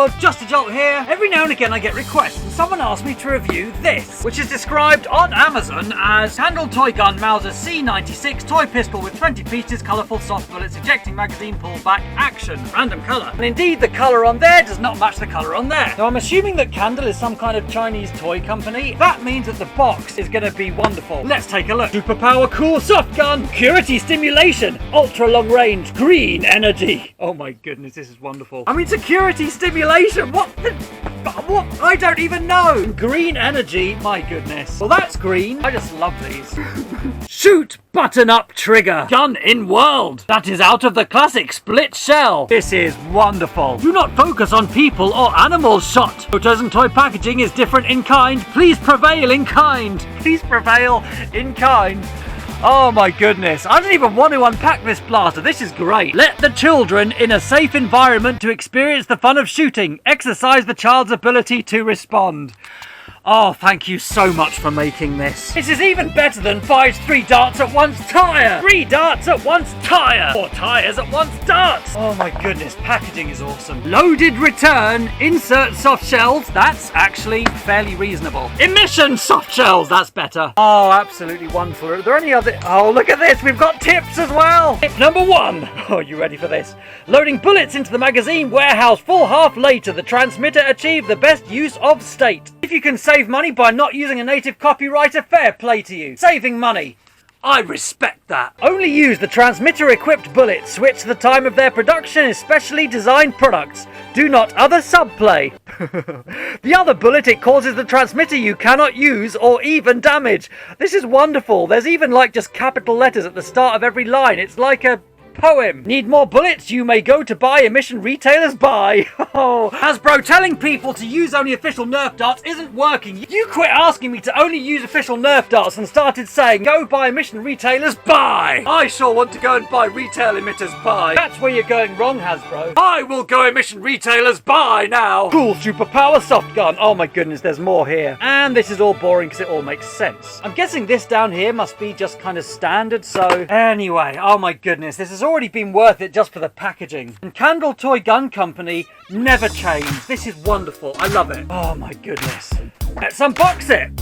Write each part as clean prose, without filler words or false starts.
Hello, Justajolt here. Every now and again I get requests and someone asks me to review this, which is described on Amazon as handled toy gun Mauser C96 toy pistol with 20 pieces, colourful soft bullets, ejecting magazine, pullback, action, random colour. And indeed the colour on there does not match the colour on there. Now I'm assuming that Candle is some kind of Chinese toy company. That means that the box is going to be wonderful. Let's take a look. Superpower cool soft gun, purity stimulation, ultra long range, green energy. Oh my goodness, this is wonderful. I mean, security stimulation, what? I don't even know. Green energy, my goodness. Well, that's green. I just love these. Shoot button up trigger. Gun in world. That is out of the classic split shell. This is wonderful. Do not focus on people or animals shot. Photos and toy packaging is different in kind. Please prevail in kind. Please prevail in kind. Oh my goodness, I don't even want to unpack this blaster, this is great. Let the children in a safe environment to experience the fun of shooting. Exercise the child's ability to respond. Oh, thank you so much for making this. This is even better than 5's 3 darts at once tire. 3 darts at once tire. 4 tires at once darts. Oh my goodness, packaging is awesome. Loaded return, insert soft shells. That's actually fairly reasonable. Emission soft shells, that's better. Oh, absolutely wonderful. Are there any other? Oh, look at this. We've got tips as well. Tip number 1. Oh, you ready for this? Loading bullets into the magazine warehouse full half later. The transmitter achieved the best use of state. If you can save money by not using a native copywriter, fair play to you. Saving money. I respect that. Only use the transmitter-equipped bullets. Switch the time of their production in specially designed products. Do not other subplay. The other bullet, it causes the transmitter you cannot use or even damage. This is wonderful. There's even like just capital letters at the start of every line. It's like a poem. Need more bullets? You may go to buy emission retailers buy. Oh, Hasbro telling people to use only official Nerf darts isn't working. You quit asking me to only use official Nerf darts and started saying go buy emission retailers buy. I sure want to go and buy retail emitters buy. That's where you're going wrong, Hasbro. I will go emission retailers buy now. Cool superpower soft gun. Oh my goodness, there's more here. And this is all boring because it all makes sense. I'm guessing this down here must be just kind of standard. So anyway, oh my goodness, this is already been worth it just for the packaging. And Candle Toy Gun Company never changed. This is wonderful. I love it. Oh my goodness. Let's unbox it.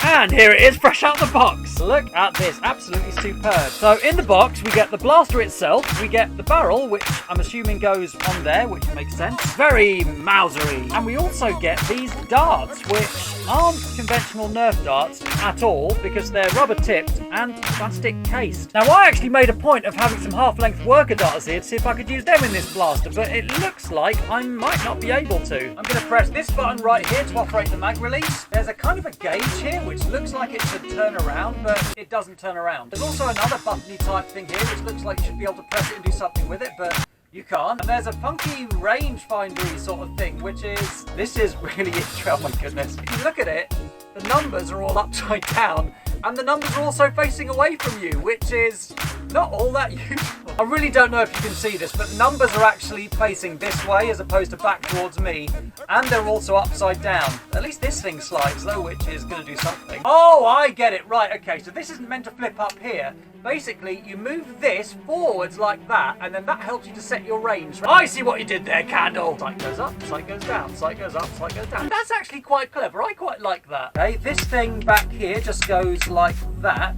And here it is, fresh out the box. Look at this, absolutely superb. So in the box, we get the blaster itself, we get the barrel, which I'm assuming goes on there, which makes sense. Very Mausery. And we also get these darts, which aren't conventional Nerf darts at all, because they're rubber tipped and plastic cased. Now I actually made a point of having some half-length worker darts here to see if I could use them in this blaster, but it looks like I might not be able to. I'm going to press this button right here to operate the mag release. There's a kind of a gauge here, which looks like it should turn around, but it doesn't turn around. There's also another buttony type thing here, which looks like you should be able to press it and do something with it, but you can't. And there's a funky rangefindery sort of thing, which is, this is really interesting. Oh my goodness. If you look at it, the numbers are all upside down, and the numbers are also facing away from you, which is not all that useful. I really don't know if you can see this, but numbers are actually facing this way as opposed to back towards me, and they're also upside down. At least this thing slides though, which is going to do something. Oh, I get it. Right, okay, so this isn't meant to flip up here. Basically, you move this forwards like that, and then that helps you to set your range. I see what you did there, Candle. Sight goes up, sight goes down, sight goes up, sight goes down. That's actually quite clever. I quite like that. Okay, this thing back here just goes like that.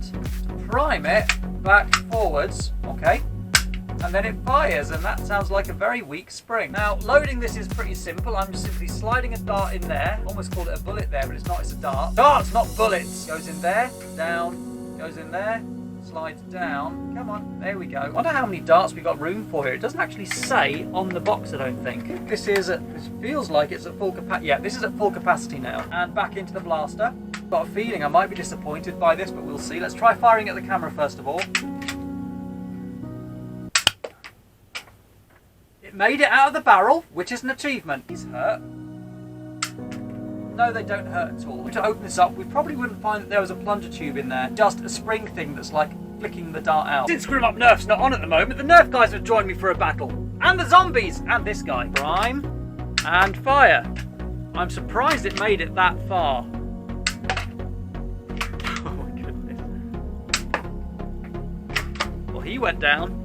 Prime it back forwards. Okay. And then it fires, and that sounds like a very weak spring. Now, loading this is pretty simple. I'm just simply sliding a dart in there. Almost called it a bullet there, but it's not, it's a dart. Darts, not bullets. Goes in there, down, goes in there, slides down. Come on, there we go. I wonder how many darts we got room for here. It doesn't actually say on the box, I don't think. This feels like it's at full capacity. Yeah, this is at full capacity now. And back into the blaster. Got a feeling I might be disappointed by this, but we'll see. Let's try firing at the camera first of all. It made it out of the barrel, which is an achievement. He's hurt. No, they don't hurt at all. To open this up, we probably wouldn't find that there was a plunger tube in there. Just a spring thing that's like flicking the dart out. Since Screw 'em Up Nerf's not on at the moment, the Nerf guys have joined me for a battle. And the zombies! And this guy. Prime. And fire. I'm surprised it made it that far. Oh my goodness. Well, he went down.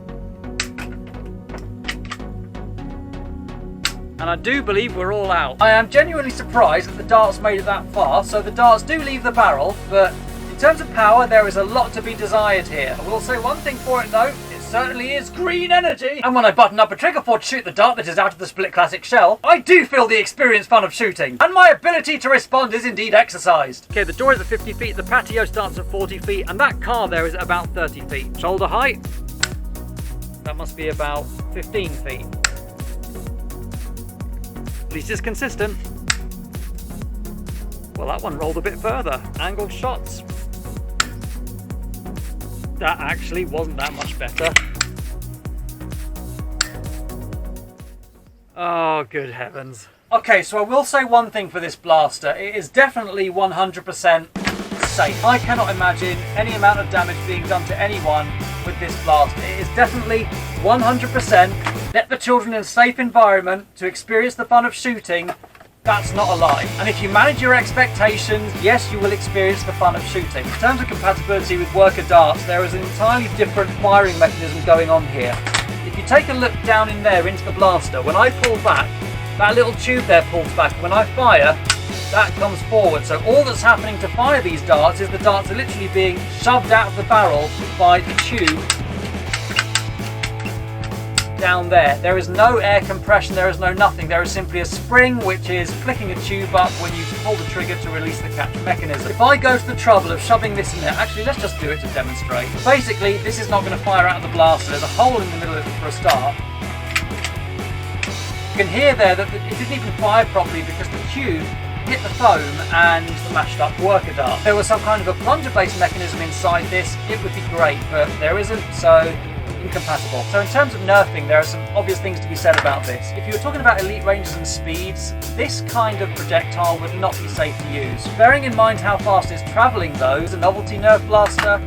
and I do believe we're all out. I am genuinely surprised that the darts made it that far, so the darts do leave the barrel, but in terms of power, there is a lot to be desired here. I will say one thing for it though, it certainly is green energy. And when I button up a trigger port to shoot the dart that is out of the split classic shell, I do feel the experience fun of shooting, and my ability to respond is indeed exercised. Okay, the door is at 50 feet, the patio starts at 40 feet, and that car there is at about 30 feet. Shoulder height, that must be about 15 feet. At least it's consistent. Well, that one rolled a bit further. Angled shots. That actually wasn't that much better. Oh, good heavens. Okay, so I will say one thing for this blaster. It is definitely 100% safe. I cannot imagine any amount of damage being done to anyone with this blaster. It is definitely 100% let the children in a safe environment to experience the fun of shooting. That's not a lie. And if you manage your expectations, yes, you will experience the fun of shooting. In terms of compatibility with worker darts, there is an entirely different firing mechanism going on here. If you take a look down in there into the blaster, when I pull back, that little tube there pulls back. When I fire, that comes forward. So all that's happening to fire these darts is the darts are literally being shoved out of the barrel by the tube down there. There is no air compression, there is no nothing. There is simply a spring which is flicking a tube up when you pull the trigger to release the catch mechanism. If I go to the trouble of shoving this in there, actually let's just do it to demonstrate. Basically, this is not going to fire out of the blaster. There's a hole in the middle of it for a start. You can hear there that it didn't even fire properly because the tube hit the foam and the mashed up worker dart. If there was some kind of a plunger based mechanism inside this, it would be great, but there isn't, so incompatible. So in terms of nerfing, there are some obvious things to be said about this. If you were talking about elite ranges and speeds, this kind of projectile would not be safe to use. Bearing in mind how fast it's travelling though, as a novelty Nerf blaster,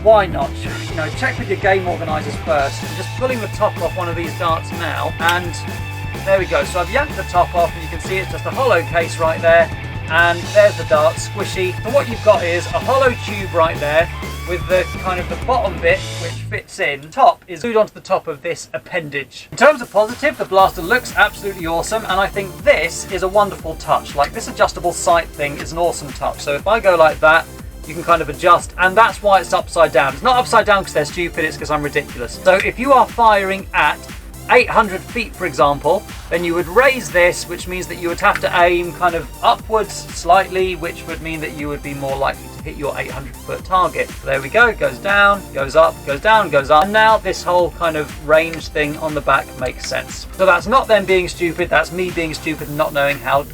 why not? You know, check with your game organisers first. I'm just pulling the top off one of these darts now, and there we go. So I've yanked the top off, and you can see it's just a hollow case right there, and there's the dart, squishy. So what you've got is a hollow tube right there, with the kind of the bottom bit which fits in. Top is glued onto the top of this appendage. In terms of positive, the blaster looks absolutely awesome, and I think this is a wonderful touch. Like, this adjustable sight thing is an awesome touch. So if I go like that, you can kind of adjust, and that's why it's upside down. It's not upside down because they're stupid, it's because I'm ridiculous. So if you are firing at 800 feet, for example, then you would raise this, which means that you would have to aim kind of upwards slightly, which would mean that you would be more likely to hit your 800 foot target. So there we go, it goes down, goes up, goes down, goes up. And now this whole kind of range thing on the back makes sense. So that's not them being stupid, that's me being stupid and not knowing how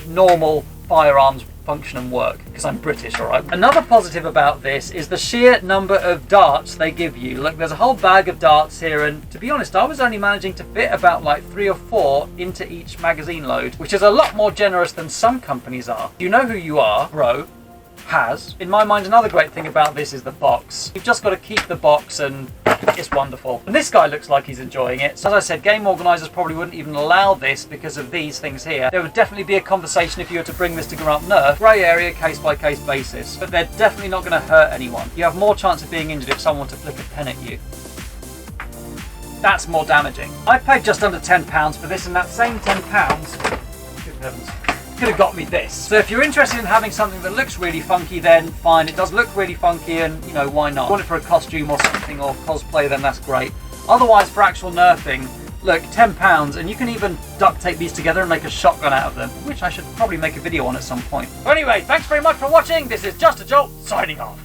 normal firearms function and work, because I'm British, alright? Another positive about this is the sheer number of darts they give you. Look, there's a whole bag of darts here, and to be honest, I was only managing to fit about like 3 or 4 into each magazine load, which is a lot more generous than some companies are. You know who you are, bro. Has. In my mind, another great thing about this is the box. You've just got to keep the box and it's wonderful. And this guy looks like he's enjoying it. So as I said, game organisers probably wouldn't even allow this because of these things here. There would definitely be a conversation if you were to bring this to Grump Nerf. Grey area, case by case basis. But they're definitely not going to hurt anyone. You have more chance of being injured if someone were to flick a pen at you. That's more damaging. I paid just under £10 for this, and that same £10, good heavens, could have got me this. So if you're interested in having something that looks really funky, then fine. It does look really funky, and you know, why not? If you want it for a costume or something, or cosplay, then that's great. Otherwise, for actual nerfing, look, £10, and you can even duct tape these together and make a shotgun out of them, which I should probably make a video on at some point. But anyway, thanks very much for watching. This is Justajolt signing off.